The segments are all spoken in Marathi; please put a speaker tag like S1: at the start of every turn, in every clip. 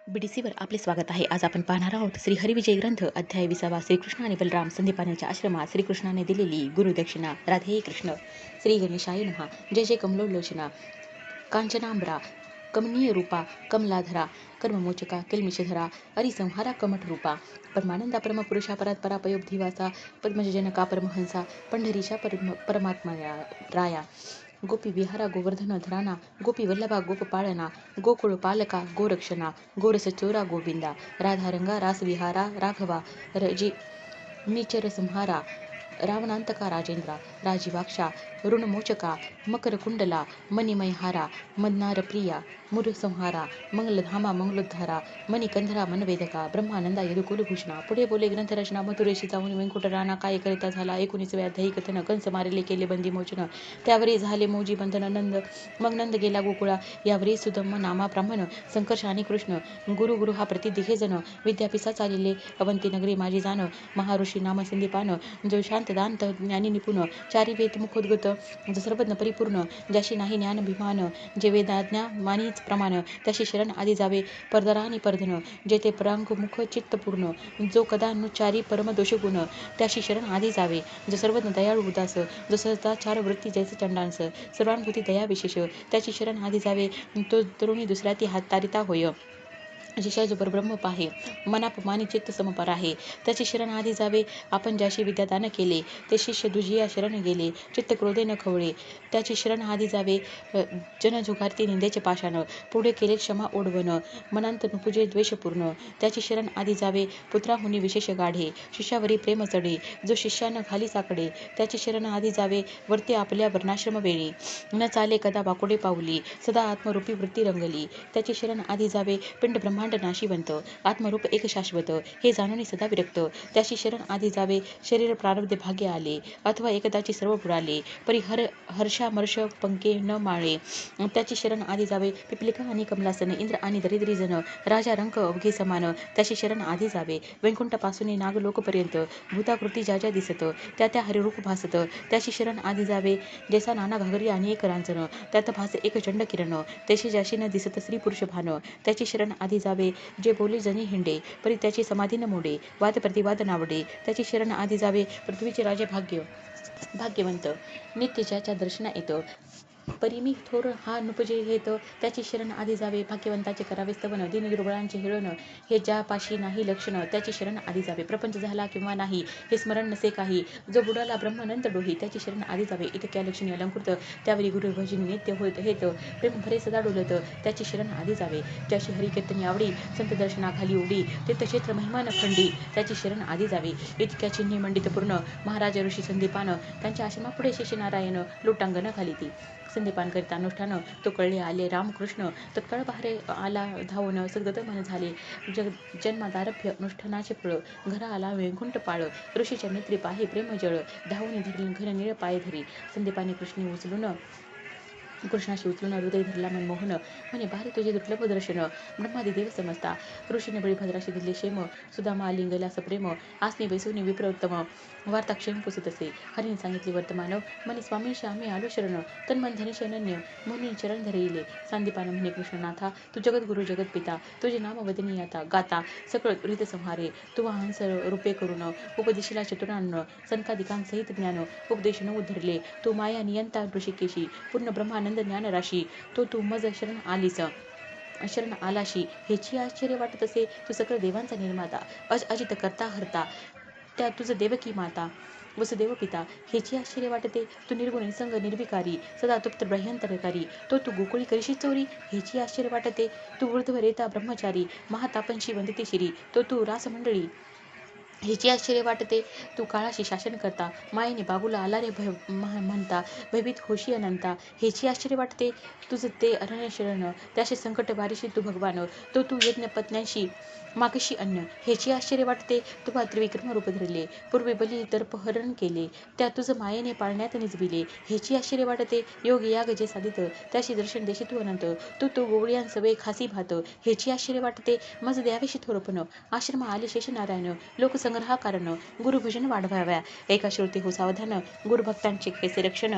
S1: बीडीसीवर आपले स्वागत आहे. आज आपण पाहणार आहोत श्री हरिविजय ग्रंथ अध्याय 20. श्रीकृष्ण आणि बलराम संदीपानाच्या आश्रमात श्रीकृष्णाने दिलेली गुरुदक्षिणा. राधे कृष्ण. श्री गणेशाय नमः. जय जय कमलोलोचना कांचनांबरा कमनीय रूपा कमलाधरा कर्ममोचका किलमिषधरा हरिसंहारा कमठ रूपा परमानंदा परमपुरुषा परात्परा पयोब्धिवासा पद्मजनका परमहंसा पंढरीशा परमात्मा राया गोपी विहारा गोवर्धन धराना गोपी वल्लभा गोपपाळना गोकुळ पालका गोरक्षणा गोरसचोरा गोविंदा राधारंगा रासविहारा राघवा रजी निचर संहारा रावणांतका राजेंद्रा राजीवाक्षा ऋणमोचका मकरकुंडला मणिमयहारा मन्नार प्रिया मुरसंहारा मंगलधामा मंगलोद्धारा मणिकंधरा मनवेदका ब्रह्मानंदा यदुकुलभूषणा. पुढे बोले ग्रंथरचना मथुरेशी जाऊन व्यंकुट राणा काय करिता झाला 19व्या अध्यायी कथन. कंस मारले केले बंदी मोचन त्यावरी झाले मौजी बंधन नंद मग नंद गेला गोकुळा यावरी सुदम नामा ब्राह्मण संकर्ष आणि कृष्ण गुरु गुरु हा प्रति दिघे जन विद्यापिसा चालिले अवंती नगरी माझी जाण महाऋषी नाम संदीपान जो शांत दांत ज्ञानी निपुण चारी वेद मुखोद्गत जो सर्वज्ञ परिपूर्ण ज्याशी नाही ज्ञान अभिमान जे वेदाज्ञा मानीच प्रमाण त्याशी शरण आधी जावे परदरा आणि परधन जेथे परांग मुख चित्तपूर्ण जो कदानुचारी परम दोषगुण त्याशी शरण आधी जावे जो सर्वज्ञ दयाळू उदास जो सहस्ताचार वृत्ती जैसे चंडांस सर्वानुभूती दया विशेष त्याची शरण आधी जावे तो तरुणी दुसऱ्या ती हात तारिता होय जिशा जो परब्रह्म पाहे मनापमानी चित्त समपर आहे त्याची शरण आधी जावे आपण ज्याशी विद्यादान केले ते शिष्य दुजिया शरण गेले चित्त क्रोधे न खवळे त्याची शरण आधी जावे जन जुगारती निंदेचे पाषाण पुढे केले क्षमा ओढवण मनांत नुपुजे द्वेषपूर्ण त्याची शरण आधी जावे पुत्राहुनी विशेष गाढे शिष्यावरी प्रेम चढे जो शिष्यानं खाली साकडे त्याची शरण आधी जावे वरती आपल्या वर्णाश्रम वेळी न चाले कदा वाकोडे पावली सदा आत्मरूपी वृत्ती रंगली त्याची शरण आधी जावे पिंड ब्रह्मांड नाशिवंत आत्मरूप एक शाश्वत हे जाणून सदा विरक्त त्याची शरण आधी जावे शरीर प्रारब्ध भाग्य आले अथवा एकदाची सर्व बुडाले परी हर्षामर्ष पंके न माळे त्याची शरण आधी जावे पिपलिका आणि कमलासन इंद्र आणि दरिद्री जन राजा रंक अवघे समान त्याची शरण आधी जावे वैकुंठापासून नागलोकपर्यंत भूताकृती ज्या ज्या दिसत त्या त्या हरिरूप भासत त्याची शरण आधी जावे जैसा नाना घागरी आणि एक रांजण त्यात भास एक चंड किरण त्याची ज्याशी न दिसत स्त्री पुरुष भान त्याची शरण आधी जावे जे बोले जनी हिंडे परी त्याची समाधी न मोडे वाद प्रतिवाद नावडे त्याची शरण आधी जावे पृथ्वीचे राजे भाग्यवंत नित्य ज्याच्या दर्शना येतं परिमी थोर हा नुपजे हेत त्याची शरण आधी जावे भाग्यवंताचे करावे स्तवन दिन दुर्बळांचे हिळण हे ज्यापाशी नाही लक्षण त्याची शरण आधी जावे प्रपंच झाला किंवा नाही हे स्मरण नसे काही जो बुडाला ब्रह्मानंद डोही त्याची शरण आधी जावे इतक्या लक्षणी अलंकृत त्यावरी गुरु भजनी नित्य होत हेत प्रेम भरे सदा डोलत त्याची शरण आधी जावे ज्याची हरिकीर्तनी आवडी संत दर्शनाखाली उडी तीर्थक्षेत्र महिमान खंडी त्याची शरण आधी जावे इतक्या चिन्ही मंडित पूर्ण महाराज ऋषी संदीपान त्यांच्या आश्रमापुढे शेषनारायण लोटांगण घाली ती संदीपान करीत अनुष्ठान तो कळले आले रामकृष्ण तत्काळ बाहेर आला धावून सगद मन झाले जन्मादारभ्य अनुष्ठानाचे फळ घरा आला वैकुंठ पाळ ऋषीच्या नेत्री पाहे प्रेमजळ धावून धरली घन निळ पाय धरी संदीपाने कृष्णाशी उचलून हृदय धरला मनमोहन म्हणे बारे तुझे दुर्लभ दर्शन ब्रह्मादी देव समजता ऋषीने बळीभद्राशी दिले क्षेम सुदामा लिंगला सप्रेम आसनी बैसवनी विप्रउत्तम वार्ता क्षेम पुसत असे हरीने सांगितले वर्तमान म्हणे स्वामींशी आम्ही आलो शरण तन्मन धनेश अनन्य मुनी चरण धरले सांदीपान म्हणे कृष्णनाथा तू जगद्गुरु जगत पिता तुझे नाम वदनी आता गाता सकळ रीत संहारे तू हंस रूपे करून उपदेशीला चतुरान्न संकादिकांसहित ज्ञान उपदेश न उद्धरले तू माया नियंता ऋषिकेशी पूर्ण ब्रह्मानंद ज्ञान राशी तो तू मज शरण आलाशी हेची आश्चर्य वाटत असे तू सकळ देवांचा निर्माता अजित करता हरता त्या तुझं देवकी माता वसुदेव पिता हेची आश्चर्य वाटते तू निर्गुण निसंग निर्विकारी सदा तुप्त ब्रह्यंतरकारी तो तू गोकुळी करीशी चोरी हेची आश्चर्य वाटते तू ऊर्ध्व रेता ब्रह्मचारी महातापंशी वंदते शिरी तो तू रासमंडळी हेची आश्चर्य वाटते तू काळाशी शासन करता मायेने बाबूला आला रे म्हणता भयभीत होशी अनंता हेची आश्चर्य वाटते तुझं ते अरण्य शरण त्याशी संकट वारीशी तू भगवान तो तू यज्ञ पत्न्यांशी मागशी अन्न हेची आश्चर्य वाटते तुला त्रिविक्रम रूप धरले पूर्वी बली दर्पहरण केले त्या तुझं मायेने पाळण्यात निजविले हेची आश्चर्य वाटते योग याग जे साधित त्याशी दर्शन देशी तू अनंत तू गोवळ्यांसवे खासी भात हेची आश्चर्य वाटते मज द्यावेशी थोरपण आश्रम आले शेषनारायण लोकसंग संग्रहा कारण गुरुभजन वाढवाव्या. एका श्रुती हो सावधान, गुरुभक्तांचे कैसे रक्षण.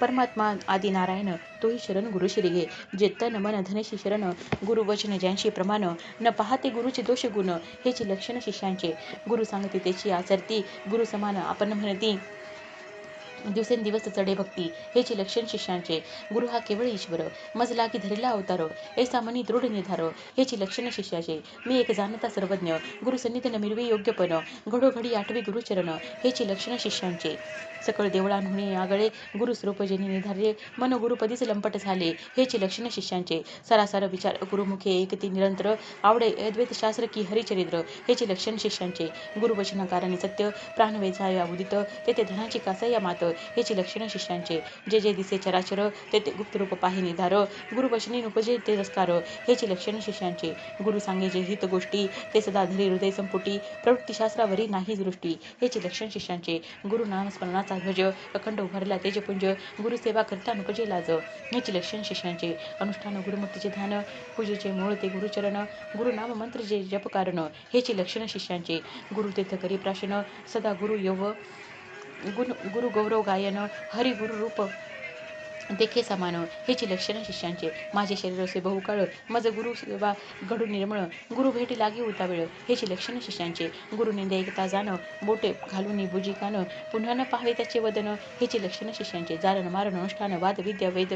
S1: परमात्मा आदी नारायण, तोही शरण गुरु शिरीगे. जे तन मन धनशी शरण, गुरुवचन ज्यांशी प्रमाण. न पाहते गुरुचे दोष गुण, हेची लक्षण शिष्यांचे. गुरु सांगते त्याची आचरती, गुरु समान आपण म्हणती. दिवसेंदिवस चढे भक्ती, हेची लक्षण शिष्यांचे. गुरु हा केवळ ईश्वर, मज लागी धरिला अवतार. ऐसा मनी दृढ निर्धार, हेची लक्षण शिष्याचे. मी एक जाणता सर्वज्ञ, गुरु सन्निधी न मिळवी योग्यपण. घडोघडी आठवी गुरुचरण, हेची लक्षण शिष्यांचे. सकळ देवळांहुनी आगळे, गुरु स्वरूप जेणे निर्धारले. मन गुरुपदीच लंपट झाले, हेची लक्षण शिष्यांचे. सरासर विचार गुरुमुखे एकती निरंतर, आवडे अद्वैत शास्त्र की हरिचरित्र, हेची लक्षण शिष्यांचे. गुरुवचना कारणे सत्य, प्राण वेचाया उदित. तेथे धनाची कासया मात, हेची लक्षण शिष्यांचे. जे जे दिसे चराचर, तेथे गुप्त रूप पाहि निधार. गुरुवचनी उपजे तिरस्कार, हेची लक्षण शिष्यांचे. गुरु सांगे जे हित गोष्टी, ते सदा धरी हृदय संपुटी. प्रवृत्तीशास्त्रावरी नाही दृष्टी, हेची लक्षण शिष्यांचे. गुरु नामस्मरणाचा ध्वज, अखंड उभारला तेजपुंज. गुरुसेवा करता नुपजे लाज, हेची लक्षण शिष्यांचे. अनुष्ठान गुरुमूर्तीचे ध्यान, पूजेचे मूळ ते गुरुचरण. गुरुनाम मंत्र जे जप कारण, हेची लक्षण शिष्यांचे. गुरुतीर्थ करी प्राशन, सदा गुरु यव गुरु गौरव गायन. हरि गुरु रूप देखे समान, हेची लक्षण शिष्यांचे. माझे शरीर असे बहुकाळ, मज गुरु सेवा घडू निर्मळ. गुरु भेटी लागी उतावेळ, हेची लक्षण शिष्यांचे. गुरु निंदे ऐकता जाण, बोटे घालून बुजी कान. पुन्हा न पाहावे त्याचे वदन, हेची लक्षण शिष्यांचे. जारण मारण अनुष्ठान वाद विद्या वेद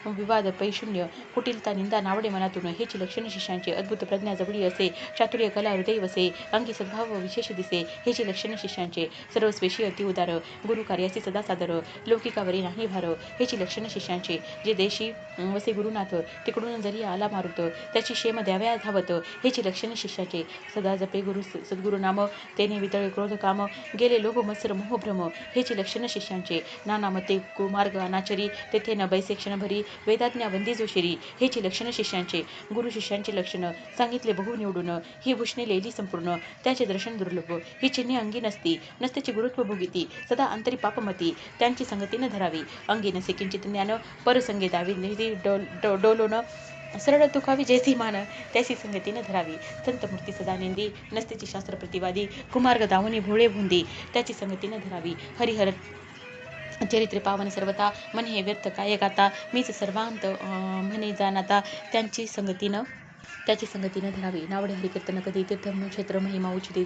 S1: विवाद पैशून्य. कुटिलता निंदा नावडे मनातून, हेची लक्षण शिष्यांचे. अद्भुत प्रज्ञा जवळी असे, चातुर्य कला हृदय वसे. अंगी सद्भाव विशेष दिसे, हेची लक्षण शिष्यांचे. सर्वस्वेशी अति उदार, गुरु कार्यासी सदा सादर. लौकिकावरी नाही भार, हेची लक्षण शिष्यांचे. जे देशी वसे गुरुनाथ, तिकडून जरी आला मारुत. त्याची क्षेम द्याव्या धावत, हेची लक्षण शिष्याचे. सदा जपे गुरु सद्गुरु नाम, तेने वितळे क्रोध काम. गेले लोभ मत्सर मोह भ्रम, हेची लक्षण शिष्यांचे. नाना मते कुमार्ग अनाचरी, तेथे न बैसे क्षणभरी. वेदाज्ञा वंदी जो शिरी, हेची लक्षण शिष्यांचे. गुरु शिष्यांचे लक्षण सांगितले बहु निवडून. ही भूषणे लेली संपूर्ण, त्याचे दर्शन दुर्लभ. ही चिन्हे अंगी नसती, नसतेची गुरुत्व भोगिती. सदा अंतरी पापमती, त्यांची संगती न धरावी. अंगी नसे किंचित ज्ञान, परसंगे दावी निधी डोलोन. सरळ तुकावी जैसी मान, त्याची संगती न धरावी. संतमूर्ती सदा नेंदी, नसतेची शास्त्र प्रतिवादी. कुमार्ग दावणी भोळे भुंदी, त्याची संगती न धरावी. हरिहर चरित्रे पावन सर्वता, मन हे व्यर्थ काय गाता. मीच सर्वांत म्हणे जाणता, त्याची संगती न धरावी. नावडे हरिकीर्तन कधी, तीर्थक्षेत्र महिमा उचिती.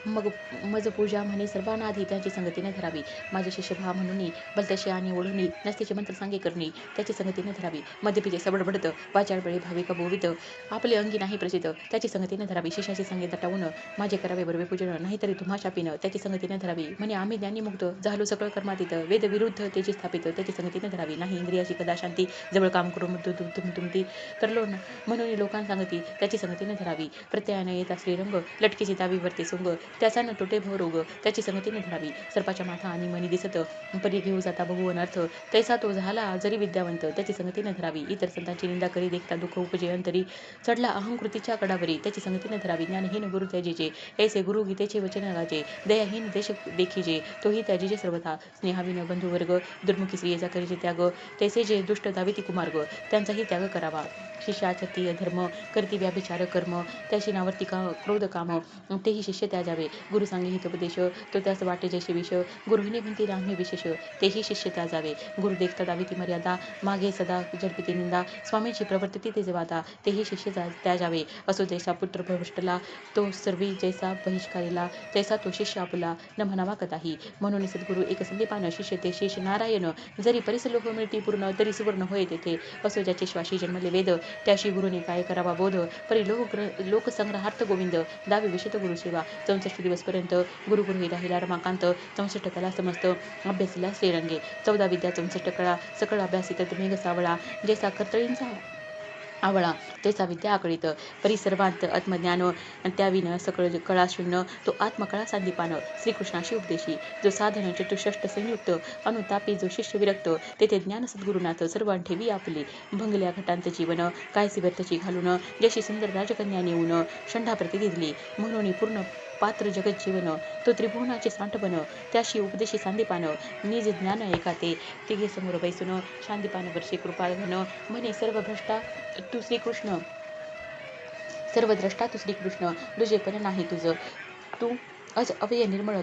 S1: मज पूजा म्हणे सर्वांनाधी, त्याची संगती न धरावी. माझे शिष्य भा म्हणून भलतशी आणि ओढुनी, नसतेचे मंत्र सांगे करणी, त्याची संगती न धरावी. मध्यपिजे सबडबडत, वाचाळ बळे भाविका बोवित. आपले अंगी नाही प्रचित, त्याची संगती न धरावी. शिष्याची संगे दटावून, माझे करावे बरवे पूजन. नाहीतरी तुम्हा शापीन, त्याची संगती न धरावी. म्हणे आम्ही ज्ञानीमुक्त झालो सकळ कर्मातीत. वेद विरुद्ध तेची स्थापित, त्याची संगती न धरावी. नाही इंद्रियाची कदा शांती, जवळ काम करून तुमती करलो म्हणून लोकां सांगती, त्याची संगती न धरावी. प्रत्ययाने येता श्रीरंग, लटकेची दावी वरते सोंग. त्याचा न तुटे भवरोग, त्याची संगती न धरावी. सर्पाच्या माथा आणि मनी दिसत, परी घेऊ जाता बहु अनर्थ. तैसा तो झाला जरी विद्यावंत, त्याची संगती न धरावी. इतर संतांची निंदा करी देखता दुःख उपजे अंतरी. चढला अहंकृतीच्या कडावरी, त्याची संगती न धरावी. ज्ञानहीन गुरु त्याजेचे, ऐसे गुरु गीतेचे वचन गाजे. दयाहीन देश देखीजे, तोही त्याजेचे सर्वथा. स्नेहाविन बंधुवर्ग, दुर्मुखी स्त्रियेचा करीचे त्याग. तैसे जे दुष्ट दाविती कुमार्ग, त्यांचाही त्याग करावा. शिष्याचती धर्म, करती व्याभिचार कर्म. त्याशी नावर्ती क्रोध काम, तेही शिष्य त्याजावे. गुरु सांगे हितोपदेश, तो त्यास वाटे जैसे विष. गुरुहिने म्हणती रामे विशेष, तेही शिष्य त्याजावे. गुरु देखता दाविती मर्यादा, मागे सदा जडपिती निंदा. स्वामींची प्रवर्तती ते वादा, तेही शिष्य त्याजावे. असो जैसा पुत्र भ्रष्टला, तो सर्वी जैसा बहिष्कारिला. तैसा तो शिष्य आपुला, न म्हणावा कदाही. म्हणून सद्गुरु एक संदीपान, शिष्य ते शेष नारायण. जरी परिसलोक मिळती पूर्ण, तरी सुवर्ण होय तेथे. असो ज्याचे श्वासी जन्मले वेद, त्याशी गुरुने काय करावा बोध. परी लोकसंग्रहार्थ गोविंद, दावी विशेष गुरुसेवा. 64 दिवसपर्यंत गुरुगृही राहिला रमाकांत. 64 कला समस्त अभ्यासिला श्रीरंगे. 14 विद्या 64 कळा, सकळ अभ्यासित मेघ सावळा. जैसा कर्तळींचा आवळा, तैसा विद्या आकळीत. परी सर्वांत आत्मज्ञान, त्याविन सकळ कळा शून्य. तो आत्मकळा सांदीपान, श्रीकृष्णाशी उपदेशी. जो साधन चतुष्षष्ट संयुक्त, अनुतापी जो शिष्य विरक्त. तेथे ज्ञान सद्गुरुनाथ, सर्वां ठेवी आपले. भंगल्या घटांत जीवन, कायसी व्यर्थची घालून. जशी सुंदर राजकन्या नेऊन, षंढा प्रतिदिली. म्हणून पूर्ण पात्र जगत जीवन, तो त्रिभुवनाचे सांठबन. त्याशी उपदेशी सांदीपान, निज ज्ञान एकाते. तिघे समोर बैसून, शांदीपान वर्षे कृपाघन. म्हणे सर्व भ्रष्टा तू श्रीकृष्ण, सर्व द्रष्टा तू श्रीकृष्ण. दुजेपण नाही तुझ, तू अज अवय निर्मळ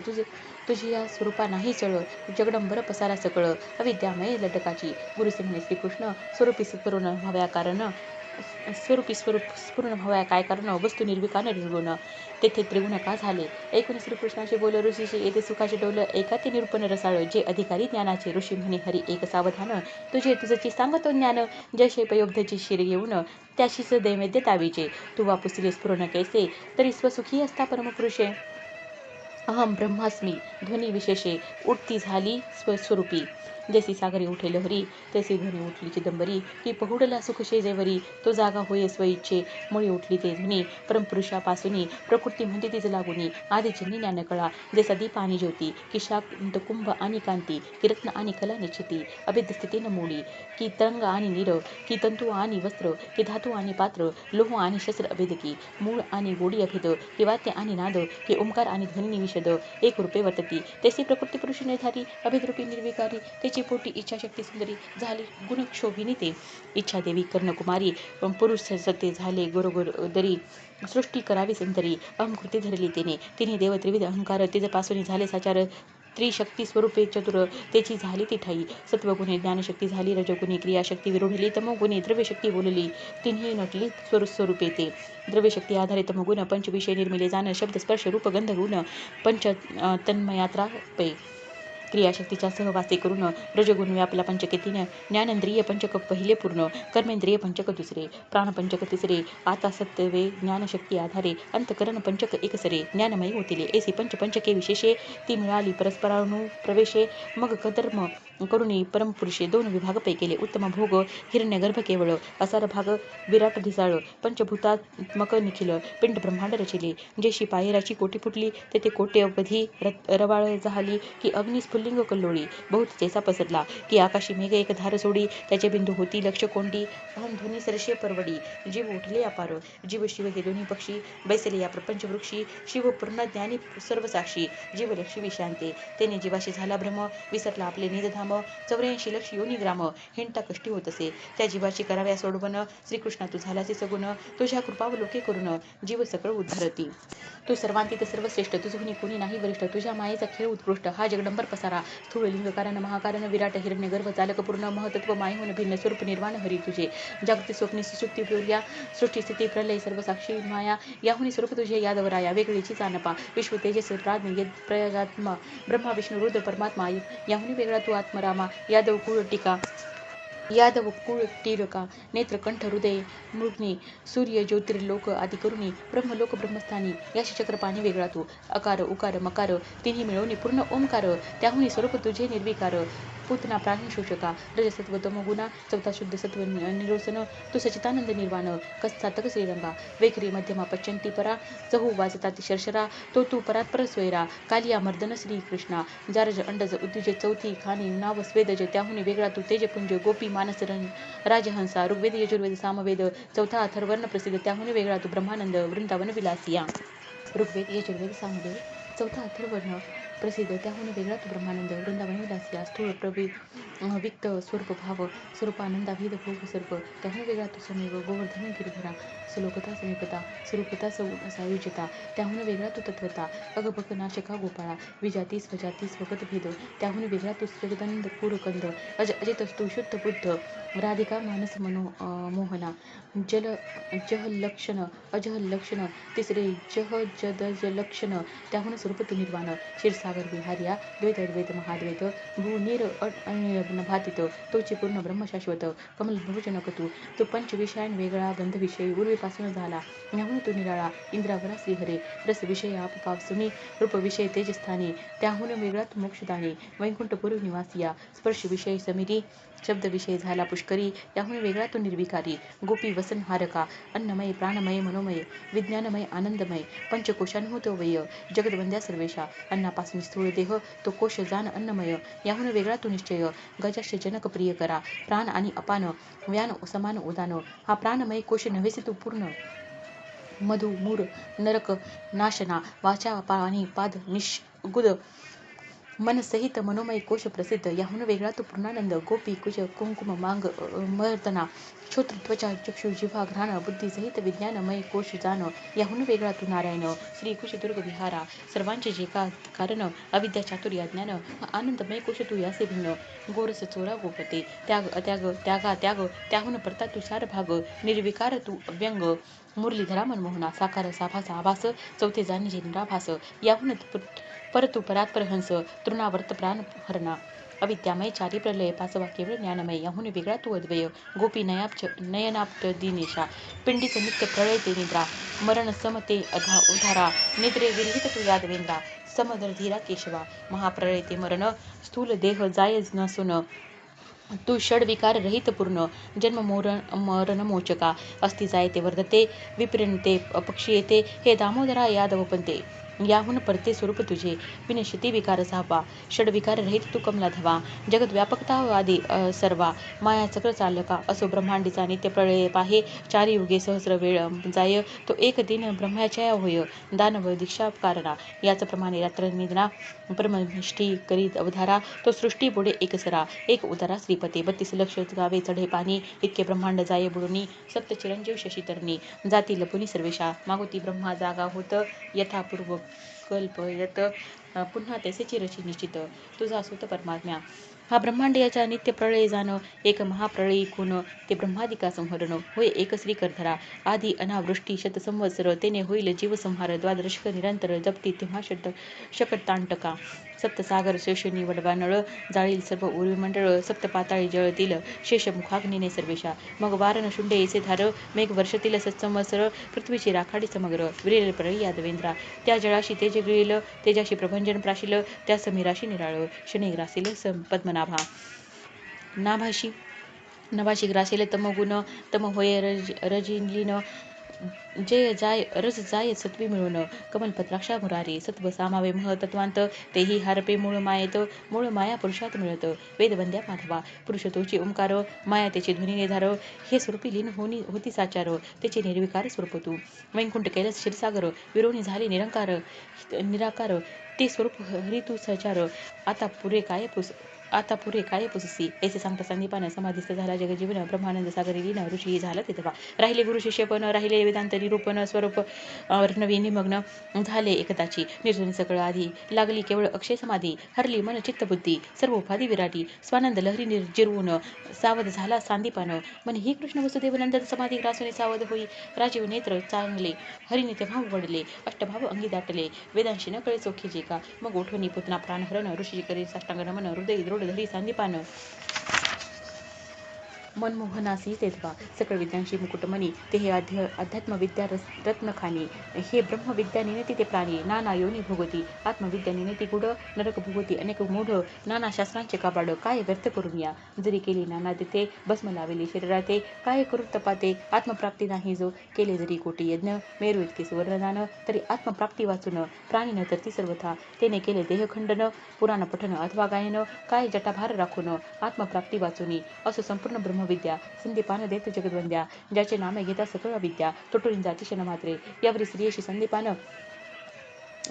S1: तुझी या स्वरूपा नाही चळ जगडंबर पसारा सकळ अविद्यामय लटकाची. गुरुसे म्हणे श्रीकृष्ण स्वरूपी स्फुरण व्हाव्या कारण स्वरूप स्फुरण व्हाव्या काय कारण वस्तू निर्विकार निर्गुण तेथे त्रिगुण का झाले. ऐकून श्रीकृष्णाचे बोल ऋषीचे येते सुखाचे डोल एका ते निरूपण रसाळ जे अधिकारी ज्ञानाचे ऋषी म्हणे हरी एक सावधान तुझची सांगतो ज्ञान जैसे पयोब्धची शिर येऊन त्याशीच दैवेद्य तावीचे तू वापुसले स्फुरण कैसे तरी स्वसुखी असता परमपुरुषे. अहम ब्रह्मास्मी ध्वनी विशेषे उठती झाली स्वस्वरूपी जैसी सागरी उठे लहरी तैसी ध्वनी उठली चिदंबरी की पहुडला सुख शेजेवरी तो जागा होय स्वइच्छे मुळी उठली ते ध्वनी परमपुरुषापासूनी प्रकृती म्हणते तीच लागुनी आदिजन्य ज्ञान कळा जैसा दीप आणि ज्योती की शांत कुंभ आणि कांती की रत्न आणि कला निश्चिती अभेद स्थिती न मोडी की तरंग आणि नीर की तंतू आणि वस्त्र की धातू आणि पात्र लोह आणि शस्त्र अभेद की मूळ आणि गोडी अभेद की वाद्य आणि नाद की ओंकार आणि ध्वनी विशद एक रूपे वर्तती तैसी प्रकृती पुरुष निर्धारी अभेदरूपी निर्विकारी त्याची पोटी इच्छाशक्ती सुंदरी झाली गुणक्षोभिनी ते इच्छा देवी कर्णकुमारी पुरुष सत्य झाले दरी सृष्टी करावी संतरी अहंकृती धरली तिने देव त्रिविध अहंकार तिजपासून झाले साचार त्रिशक्ती स्वरूपे चतुर त्याची झाली ती ठाई सत्वगुणे ज्ञानशक्ती झाली रजगुणी क्रियाशक्ती विरोढली तमोगुणी द्रव्यशक्ती बोलली तिन्ही नटली स्वरूपे ते द्रव्यशक्ती आधारित तमोगुण पंचविषय निर्मिले जाण शब्द स्पर्श रूप गंध गुण पंच तन्मयात्रा पै क्रियाशक्तीच्या सहवासी करून रजगुण व्यापला पंचके तीन ज्ञानेंद्रिय पंचक पहिले पूर्ण कर्मेंद्रिय पंचक दुसरे प्राणपंचक तिसरे आता सत्वे ज्ञानशक्ती आधारे अंतकरण पंचक एकसरे ज्ञानमयी होतिले ऐसी पंचके विशेषे ती मिळाली परस्परानुप्रवेशे मग कर्म करुणी परमपुरुषे दोन विभाग पै केले उत्तम भोग हिरण्यगर्भ केवळ असार भाग विराट ढिसाळ पंचभूतात्मक निखिल पिंड ब्रह्मांड रचिले जेशी पायराची कोटी फुटली तेथे कोट्यवधी रवाळ झाली की अग्नी स्फुल्लिंग कल्लोळी बहुत चैसा पसरला की आकाशी मेघ एक धार सोडी त्याचे बिंदू होती लक्ष कोंडी अहम ध्वनी सरशे परवडी जीव उठले अपार जीव शिव हे दोन्ही पक्षी बैसले या प्रपंच वृक्षी शिव पूर्ण ज्ञानी सर्वसाक्षी जीव लक्ष्मी शांते तेने जीवाशी झाला भ्रम विसरला आपले निजधाम 84 लक्ष योनी ग्राम हिंडता कष्टी होत असे त्या जीवाची कराव्या सोडवण श्रीकृष्णा तू झालासी सगुण तुझ्या कृपावलोके करून जीव सकळ उद्धारती तू सर्वांतीत सर्वश्रेष्ठ तुझहुनी कोणी नाही वरिष्ठ तुझ्या मायेचा खेळ उत्कृष्ट हा जगडंबर पसारा स्थूळ लिंग कारण महाकारण विराट हिरण्यगर्भ चालक पूर्ण महतत्व मायेहून भिन्न स्वरूप निर्वाण हरी तुझे जागतिक स्वप्नी सुसुप्ती प्रिया सृष्टी स्थिती प्रलय सर्वसाक्षी माया याहुनी स्वरूप तुझे यादवराया वेगळीची चानपा विश्व तेजस प्राज्ञ प्रयागात्मा ब्रह्मा विष्णू रुद्र परमात्मा याहुनी वेगळा तू आत्मरामा यादव कुळ टिळका नेत्रकंठ हृदय मृग्नी सूर्य ज्योतिर्लोक आदी करुणी ब्रह्मलोक ब्रह्मस्थानी याशी चक्रपाणी वेगळा तू अकार उकार मकार तिन्ही मिळवणी पूर्ण ओंकार त्याहुनी स्वरूप तुझे निर्विकार पूतना प्राणी शोषका रजसत्व तमोगुणा चौथा शुद्ध सत्व निरोसन तू सचितानंद निर्वाण कस्तातक श्रीरंगा वेखरी मध्यमा पच्चंती परा चहू वाजता ती शर्षरा तो तू परात्पर स्वैरा कालिया मर्दन श्रीकृष्णा जारज अंडज उद्युज चौथी खानी नाव स्वेदज त्याहुनी वेगळा तू तेजपुंज गोपी मानस राजहंसा ऋग्वेद यजुर्वेद सामवेद चौथा अथर्वर्ण प्रसिद्ध त्याहुनी वेगळा तू ब्रह्मानंद वृंदावन विलासिया ऋग्वेद यजुर्वेद सामवेद चौथा अथर्वर्ण प्रसिद्ध त्याहून वेगळा तू ब्रह्मानंद वृंदावन विलासिया स्थूळ विक्त स्वरूप भाव स्वरूपानंदाभेद भोग सर्प त्याहून वेगळा तू समेव गोवर्धन गिरिधरा सलोकता समीपता स्वरूपता सायुज्यता त्याहून वेगळा तू तत्वता अगभक नाशका गोपाळा विजाती स्वजाती स्वगत भेद त्याहून वेगळा तू स्वगदंद पूरकंद अजित तू शुद्ध बुद्ध राधिका मानस मोहना जहल लक्षण तिसरे जदज लक्षण त्याहून स्वरूप तू निर्वाण क्षीरसागर विहार्या द्वैत अद्वैत महाद्वैत भूनीर अनिर्लग्न भातित तोची पूर्ण ब्रह्मशाश्वत कमल भवजनक तू पंचविषयान वेगळा गंधविषयी उर्वीपासून झाला याहून तू निराळा इंद्रावरा श्रीहरे रसविषय आपपावसुनी रूपविषय तेजस्थानी त्याहून वेगळा तू मोक्षदानी वैकुंठपूर्व निवासिया स्पर्शविषय समिरी शब्दविषय झाला पुष्करी याहून वेगळा तो निर्विकारी गोपी वसनहारका अन्नमय प्राणमय मनोमय विज्ञानमय आनंदमय पंचकोशानुभूत वय जगदवंद्या सर्वेशा अन्नापासून स्थूळ देह तो कोश जान अन्नमय याहून वेगळा तो निश्चय गजास्य जनक प्रिय करा प्राण आणि अपान व्यान समान उदान हा प्राणमय कोश नव्हेसे तू पूर्ण मधु मूर नरक नाशना वाचा आणि पाद निष्गुद मनसहित मनोमय कोश प्रसिद्ध, याहून वेगळा तो पूर्णानंद. गोपी कुज कुंकुम मांग मर्दना, श्रोत्र त्वचा चक्षु जिव्हा घ्राण, बुद्धीसहित विज्ञानमय कोश जाण, याहून वेगळा तू नारायण. श्री कुश दुर्ग विहारा, सर्वांचे जे का कारण, अविद्या चातुर्य अज्ञान, आनंदमय कोश तू यासे भिन्न. गोरस चोरा गोपते, त्याग अत्याग त्यागा त्याग, त्याहून परता तू सार भाग. निर्विकार तू अव्यंग, मुरलीधरा मनमोहना, साकार साभासा आभास, चौथे जाणीजे निराभास. याहून परतू परात्पर हंस, तृणावर्त प्राण हरणा. अविद्यामय चारी प्रलय, पाचवा केवळ ज्ञानमय, याहून वेगळा तू अद्वय. गोपी नयनाप्त दिनेशा, पिंडीच नित्य प्रळय ते निद्रा. मरण सम ते उधारा, निद्रे विरहित तू यादवेंद्रा. समदर्धीरा केशवा, महाप्रळय ते मरण, स्थूल देह जाय नसून, तू षडविकार रहित पूर्ण. जन्म मरण मोचका, अस्ति जाय ते वर्धते, विपरिणते पक्षी येते, हे दामोदरा यादवपंते. याहून परते स्वरूप तुझे, विनशिती विकार सहावा, षडविकार रहित तू कमला धवा. जगत व्यापकता आदी सर्वा, माया चक्र चालका, असो ब्रह्मांडीचा नित्य प्रळय पाहे. चारी युगे सहस्र वेळ जाय, तो एक दिन ब्रह्माच्या होय. दानव दीक्षा कारणा, याच प्रमाणे रात्र निद्रा, परमनिष्ठी करीत अवधारा. तो सृष्टी बुडे एक सरा, एक उदारा श्रीपते. 32 लक्ष गावे चढे पाणी, इतके ब्रह्मांड जाय बुडुनी. सप्त चिरंजीव शशीतरणी, जाती लपुनी सर्वेशा. मागोती ब्रह्मा जागा होत, यथापूर्व कल्पयत, पुन्हा तैसेची रची निश्चित. तुझा सुत परमात्म्या, हा ब्रह्मांड याच्या नित्य प्रळय जाण. एक महाप्रळयी खून, ते ब्रह्मादिका संहरण. होय एक श्री करधरा, आधी अनावृष्टी शतसंवत्सर, तेने होईल जीवसंहार. द्वादशक निरंतर, जपती तेव्हा शकटांटका. सप्तसागर शेषनी वडवा नळ, जाळील सर्व उर्विमंडळ. सप्त पाताळी जळतील, शेष मुखाग्नीने सर्वेशा. मग वारण शुंडे येसे धार, मेघ वर्षतील सत्संवत्सर. पृथ्वीची राखाडी समग्र, विरेल प्रळयी यादवेंद्रा. त्या जळाशी तेज गिळील, तेजाशी प्रभंजन प्राशील. त्या समीराशी निराळ, शने ग्रासील पद्मनाभा. नभाशी ग्रासेल तमगुण, तम होय रजिलीन. रज जाय सत्वी मिळून, कमलपत्राक्षा मुरारी. सत्व सामावे मह तत्वांत, तेही हारपे मूळ मायेत. मूळ माया पुरुषात मिळत, वेदवंद्या माधवा. पुरुष तोची ओंकार, माया त्याची ध्वनी निधार. हे स्वरूपी लीन होती साचार, त्याचे निर्विकार स्वरूप तू. वैकुंठ कैलास क्षीरसागर, विरोणी झाले निराकार. ते स्वरूप हरी तू सचार. आता पुरे काय पुससी, ऐसे सांगता संदीपान. समाधीस्थ झाला जगजीवन, ब्रह्मानंद सागरी लीन. ऋषी झाला तेथवा, राहिले गुरु शिष्यपण. राहिले वेदांत निरूपण. स्वरूप अर्णवी निमग्न झाले एकताची. निर्जन सकळ आधी, लागली केवळ अक्षय समाधी. हरली मन चित्त बुद्धी, सर्व उपाधी विराटी. स्वानंद लहरी निर्जिरवून, सावध झाला सांदीपान. मन ही कृष्ण वसुदेव नंदन, समाधी ग्रासून सावध होई. राजीव नेत्र चांगले, हरिने तेव्हा उघडले. अष्टभाव अंगी दाटले, वेदांशी न कळे चोखे जे का. मग उठोनी पुतना प्राणहरण, ऋषी करी साष्टांग नमन. हृदय दृढ धरी सांदीपान. मनमोहनासी तेथवा, सकळ विद्यांशी मुकुटमणी. ते हे अध्यात्म विद्या रत्नखानी. हे ब्रह्मविद्या निनेती ते प्राणी, नाना योनी भोगती. आत्मविद्या निनेती गुढ, नरक भोगती अनेक मूढ. नाना शास्त्रांचे काबाड, काय व्यर्थ करून या. जरी केली नाना तेथे, भस्म लावेली शरीराते. काय करू तपाते, आत्मप्राप्ती नाही जो. केले जरी कोटी यज्ञ, मेरू इतके सुवर्णदान. तरी आत्मप्राप्ती वाचून, प्राणी न तरती सर्वथा. तेने केले देहखंडन, पुराण पठन अथवा गायन. काय जटाभार राखून, आत्मप्राप्ती वाचुनी. असो संपूर्ण ब्रह्मविद्या, संदीपान देत जगद्वंद्या. ज्याचे नामे घेता सकळ विद्या, तुटून जाती क्षणमात्रे. यावरी स्त्रियेशी संदीपान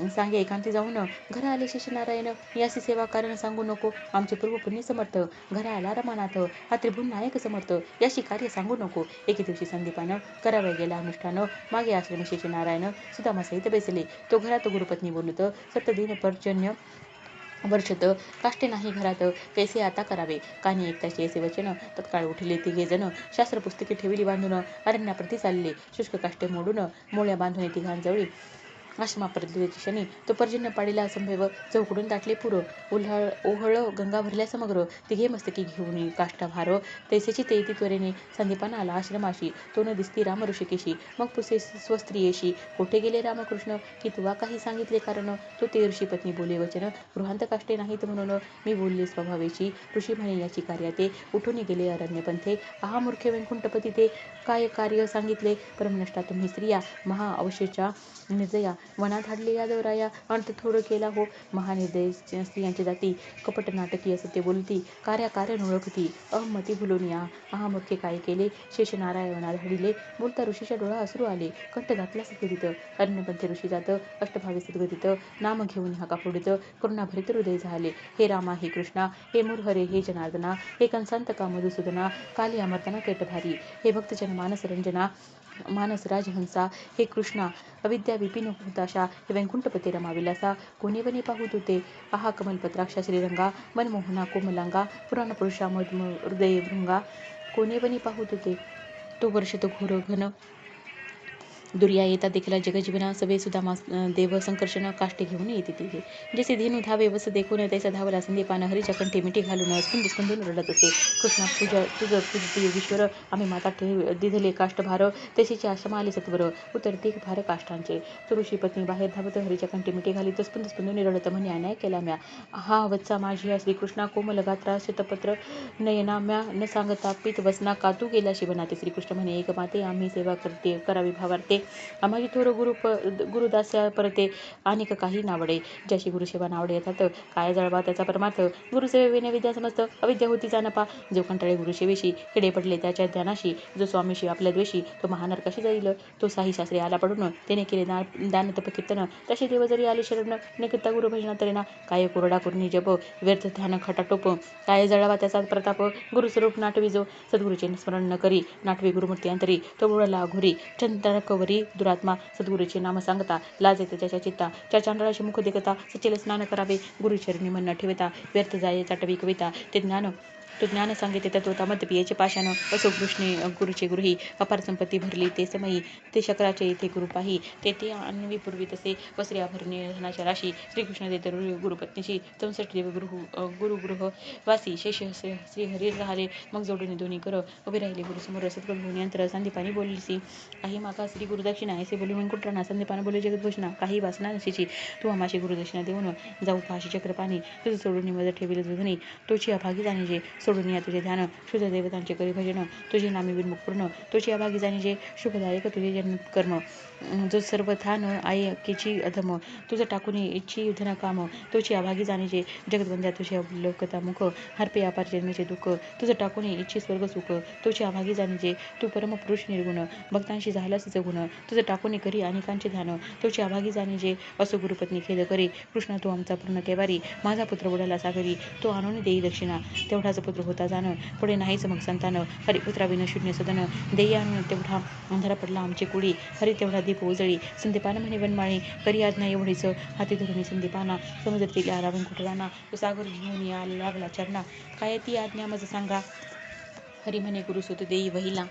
S1: सांगे एकांती जाऊन. घरा आले शेषनारायण, यासी सेवा कारण सांगू नको. आमचे पूर्व पुण्य समर्थ, घरा आला रमानाथ. हा त्रिभुवन नायक समर्थ, याशी कार्य सांगू नको. एके दिवशी संदीपान करावया गेला अनुष्ठान. मागे आश्रमी शेषनारायण, सुदामा सहित बेसले. तो घरात गुरुपत्नी बोलत, सप्तदिन पर्जन्य वर्षत. काष्टे नाही घरात, कैसे आता करावे. कानी ऐकताचे असे वचन, तत्काळ उठले तिघे जण. शास्त्रपुस्तके ठेविली बांधून, अरण्याप्रती चालले. शुष्क काष्टे मोडून, मोळ्या बांधून तिघांजवळी. आश्रमापर्यंतचे शनी, तो पर्जन्य पाडीला संभव. चौकडून दाटले पूर, ओहळ गंगा भरल्या समग्र. तिघे मस्तकी घेऊन काष्टाभार, तैसेची ते त्वरेने. संदीपान आला आश्रमाशी, तो न दिसती राम ऋषिकेशी. मग पुसे स्वस्त्रियेशी, कोठे गेले रामकृष्ण, की तुवा काही सांगितले कारण. तो ते ऋषी पत्नी बोले वचन, गृहांत काष्टे नाहीत म्हणून. मी बोलले स्वभावेची, ऋषी म्हणे याची कार्याते. उठून गेले अरण्यपंथे, आहा मूर्खे वैकुंठपती ते. काय कार्य सांगितले, परमनष्टा तुम्ही स्त्रिया, महा अवशेच्या निर्दया. वनात हाडले यादवराया अंत थोडं केला हो. महानिर्दय स्त्रियांची जाती कपट नाटकी असते बोलती कार्या कारण ओळखती अहमती भुलून या महामूर्खे काय केले शेष नारायणात हडिले बोलता ऋषीच्या डोळा अश्रू आले कंठ घातला सद्गतीत अरण्यपंथी ऋषी जात अष्टभावी सद्गतीत नाम घेऊन हा कापुडीत करुणा भरित हृदय झाले. हे रामा हे कृष्णा हे मुरहरे हे जनार्दना हे कंसांतका मधुसूदना काली अमर्तना केटभारी हे भक्तजन मानस रंजना मानस राजहंसा हे कृष्णा अविद्या विपिन हुताशा हे वैकुंठपते रमाविलासा कोणी वनी पाहू तुते आहा कमलपत्राक्षा श्रीरंगा मनमोहना कोमलांगा पुराण पुरुषा मध हृदय भृंगा कोणी वनी पाहू तुते तो वर्ष तो घोर घन दुर्या येता देखील जगजीवना सवे सुदामा देव संकर्षण काष्टे घेऊन येते तिथे जसे धेनू धावे वस देखून त्याचा धावला संदीपान हरीच्या कंठी मिठी घालून स्पंद स्पंदून रडत असे कृष्णा तुझं योगीश्वर आम्ही माता दिधले काष्टभार तसेचे आश्रम आले सत्वर उतरते भार काष्टांचे तुळशी पत्नी बाहेर धावत हरीच्या कंठी मिठी घाली तो स्पंद स्पंदून रडत म्हणे अन्याय केला म्या हा वत्सा माझी श्रीकृष्णा कोमल गात्रा शतपत्र नयना म्या न सांगता पीत वसना कातू गेला शिवनाते श्रीकृष्ण म्हणे एक माते आम्ही सेवा करते करावी भावार्थे आम्हाची थोर गुरुदास्या परते अनेक काही नावडे ज्याशी गुरुसेवा नावडे येतात काय जळवा त्याचा परमार्थ गुरुसेवेने विद्या समजत अविद्या होती जानपा जो कंटाळे गुरुसेवेशी किडे पडले त्याच्या ध्यानाशी जो स्वामीशी आपल्या द्वेषी तो महानरकाशी जाईल तो साही शास्त्री आला पडून त्याने केले दान तप कीर्तन तसे देव जरी आले शरण निकृता गुरुभजना तरेना काय कोरडा करुणी जप व्यर्थ ध्यान खटाटोप काय जळावा त्याचा प्रताप गुरुस्वरूप नाटविजो सद्गुरूचे स्मरण न करी नाटवी गुरुमूर्ती अंतरी तो बुडला घोरी चंद्रकवरी दुरात्मा सद्गुरूचे नाम सांगता लाज येते त्याच्या चित्ता त्या चांडळाशी मुख देखता सचेल स्नान करावे गुरुचरणी मन न ठेवता व्यर्थ जाये चाटवी कविता तो ज्ञान सांगिते तत्वता मध्य पियेचे पाषाण असो कृष्णे गुरुचे गृही अपार संपत्ती भरली ते समयी ते शकराचे येथे गुरुपाही ते अन्वी पूर्वी तसे वस्त्रे आभरणे धनाच्या राशी श्रीकृष्ण देते गुरुपत्नीशी 64 देव गुरुगृह वासी शेष श्रीहरी राहिले मग जोडून दोन्ही कर उभे राहिले गुरुसमोर सद्गुरू यंत्र संदीपानी बोललीसी काही मागा श्री गुरुदक्षिणा ऐसे बोलून वैकुंठराणा संदीपान बोले जगद्भूषणा काही वासना नशीची तू आमाशी गुरुदक्षिणा देऊन जाऊ पाशी चक्रपाणी तुझं सोडून मज ठेविल दुधनी तोची अभागी जाणीजे सोडून या तुझे ध्यान शुद्ध देवतांचे करी भजन तुझे नामी विनमुख पूर्ण तुझी अभागी जाणीजे शुभदायक तुझे जन्म कर्म जो सर्व थान आयकीची अधम तुझं टाकून इच्छी युधन काम तुझी अभागी जाणीजे जगदवंद्या तुझे अवलोकता मुख हरपे अपार जन्मेचे दुःख तुझं टाकून इच्छी स्वर्ग सुख तुझी अभागी जाणीजे तू परमपुरुष निर्गुण भक्तांशी झालास गुण तुझं टाकून करी अनेकांचे ध्यान तुझी अभागी जाणीजे असो गुरुपत्नी खेद करी कृष्णा तू आमचा पूर्ण केवारी माझा पुत्र बुडाला सागरी तो आणून देई दक्षिणा तेवढाच पुत्र होता जाण पुढे नाहीच मग संतान हरिपुत्राविन शून्य सदन देई आणून तेवढा अंधारा पडला आमची कुडी हरी तेवढा दीप उजळी संदीपान म्हणे वनमाळी करी आज्ञा एवढीच हाती धरून संदीपाना समुद्रातील आला वैकुंठराणा तो सागर घेऊन या लागला चरणा काय ती आज्ञा मज सांगा हरी म्हणे गुरुसुत देई वहिला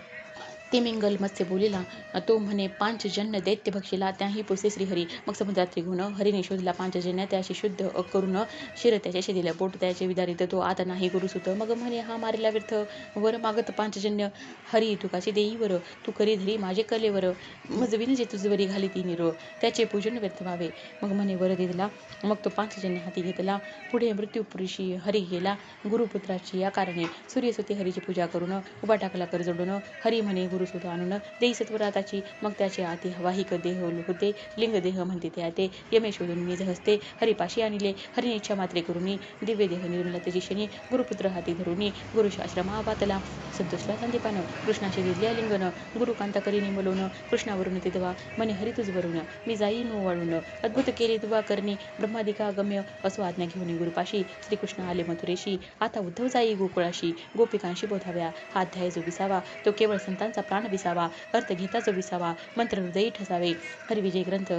S1: ते मिंगल मत्स्य बोलिला तो म्हणे पांचजन्य दैत्य भक्षिला त्याही पुसे श्रीहरी मग समुद्रात त्रिगुण हरीने शोधला पांचजन्य त्याशी शुद्ध करून शिर त्याच्याशी दिलं बोट त्याचे विदारित तो आता नाही गुरुसुत मग म्हणे हा मारिला व्यर्थ वर मागत पांचजन्य हरी तुकाची देई वर तू करी धरी माझे कलेवर मज विनजे तुझवरी घाली ती निरो त्याचे पूजन व्यर्थ व्हावे मग म्हणे वर दिला मग तो पांचजन्य हाती घेतला पुढे मृत्यूपुरुषी हरी गेला गुरुपुत्राची या कारणे सूर्यसुते हरीची पूजा करून उभा टाकला कर जोडून हरी म्हणे गुरुसुत आणून देई सत्वराताची मग त्याचे आती वाहिक देह होते लिंग देह म्हणते ते आते यमे शोधून निज हस्ते हरिपाशी आणले हरिने इच्छा मात्रे करुनी दिव्य देह निर्मला त्याची शनी गुरुपुत्र हाती धरुनी गुरुशाश्रमा वातला संतोषला संदीपान कृष्णाशी दिल्या लिंगन गुरुकांता करीने बोलवून कृष्णावरून ते दवा मने हरी तुझ वरून मी जाई नो वाळून अद्भुत केले दुवा करणे ब्रह्मादिका गम्य असो आज्ञा घेऊन गुरुपाशी श्रीकृष्ण आले मथुरेशी आता उद्धव जाई गोकुळाशी गोपिकांशी बोधाव्या हा अध्याय जो विसावा तो केवळ संतांचा प्राण विसावा अर्थ घेता जो विसावा मंत्र हृदयी ठसावे हरिविजय ग्रंथ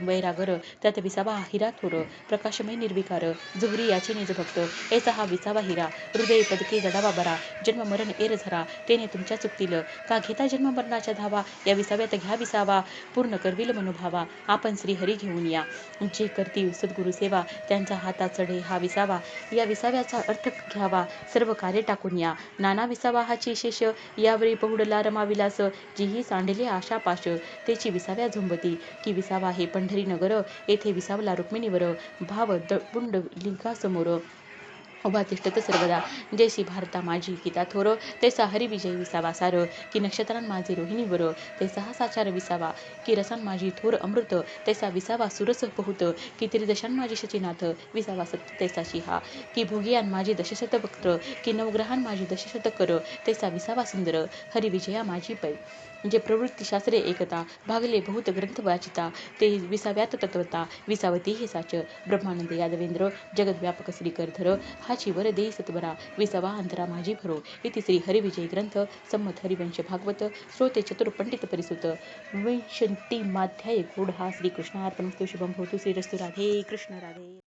S1: वैरागर त्यात विसावा हिरा थोर प्रकाशमय निर्विकार जुहरी याचे निज भक्त याचा हा विसावा हिरा हृदय पदके जडावा बरा जन्म मरण एर झरा तेने तुमच्या चुकतील का घेता जन्म मरणाच्या धावा या विसाव्यात घ्या विसावा पूर्ण करविल मनोभावा आपण श्रीहरी घेऊन या जे करतील सद्गुरु सेवा त्यांच्या हातात चढे हा विसावा या विसाव्याचा अर्थ घ्यावा सर्व कार्य टाकून या नाना विसावा हाची शेष यावेळी पहुडला रमाविलास जीही सांडले आशा पाश त्याची विसाव्या झुंबती की विसावा हे पंढरी नगर येथे विसावला रुक्मिणीवर भाव पुंड लिंगासमोर उभा तिष्ठत सर्वदा जैसी भारता माझी गीता थोर तैसा हरिविजय विसावा सार की नक्षत्रां माझे रोहिणीवर तैसा हा साचार विसावा की रसां माझी थोर अमृत तैसा विसावा सुरस बहुत की त्रिदशां माझी शचीनाथ विसावा सत्य तैसा शिहा की भोगियान माझी दशशत वक्त्र की नवग्रहां माझी दशशत कर तैसा विसावा सुंदर हरिविजया माझी पै जे प्रवृत्तीशास्त्रे एकता भागले बहुत ग्रंथ वाचिता ते विसाव्यात तत्वता विसावती हे साच ब्रह्मानंद यादवेंद्र जगद्व्यापक श्रीकरधर हाची वर देई सत्वरा विसावा अंतरा माझी भरो इति श्री हरिविजय ग्रंथ सम्मत हरिवंश भागवत श्रोते चतुर पंडित परिसुत विंशतिमाध्याय गूढ हा श्रीकृष्णार्पणमस्तु शुभम भवतु श्रीरस्तु राधे कृष्ण राधे